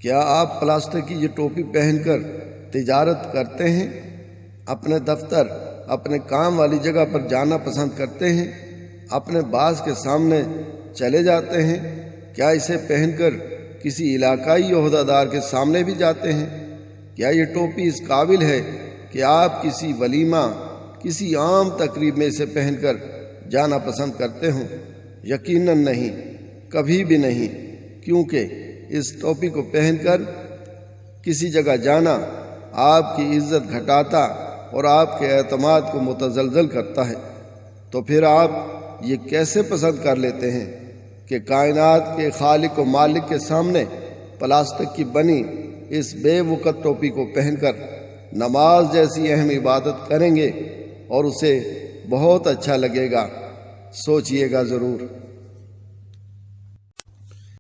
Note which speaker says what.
Speaker 1: کیا آپ پلاسٹک کی یہ ٹوپی پہن کر تجارت کرتے ہیں؟ اپنے دفتر، اپنے کام والی جگہ پر جانا پسند کرتے ہیں؟ اپنے باس کے سامنے چلے جاتے ہیں؟ کیا اسے پہن کر کسی علاقائی عہدہ دار کے سامنے بھی جاتے ہیں؟ کیا یہ ٹوپی اس قابل ہے کہ آپ کسی ولیمہ، کسی عام تقریب میں اسے پہن کر جانا پسند کرتے ہوں؟ یقیناً نہیں، کبھی بھی نہیں، کیونکہ اس ٹوپی کو پہن کر کسی جگہ جانا آپ کی عزت گھٹاتا اور آپ کے اعتماد کو متزلزل کرتا ہے۔ تو پھر آپ یہ کیسے پسند کر لیتے ہیں کہ کائنات کے خالق و مالک کے سامنے پلاسٹک کی بنی اس بے وقت ٹوپی کو پہن کر نماز جیسی اہم عبادت کریں گے اور اسے بہت اچھا لگے گا؟ سوچئے گا ضرور۔